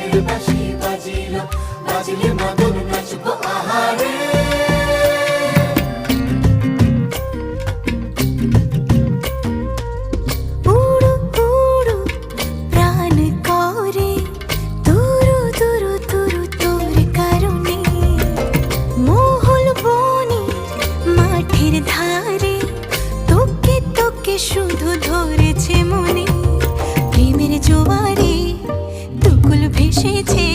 প্রেমের বাঁশি বাজিল, বাজিলে মদন নাচবো আহারে। উড়ু উড়ু প্রাণ করে তুরু তুরু তুরু তোর কারণে, মহল বনে মাঠের ধারে তোকে তোকে শুধু ধরেছে মনে। প্রেমের জোয়ারে দুকুল ভেসেছে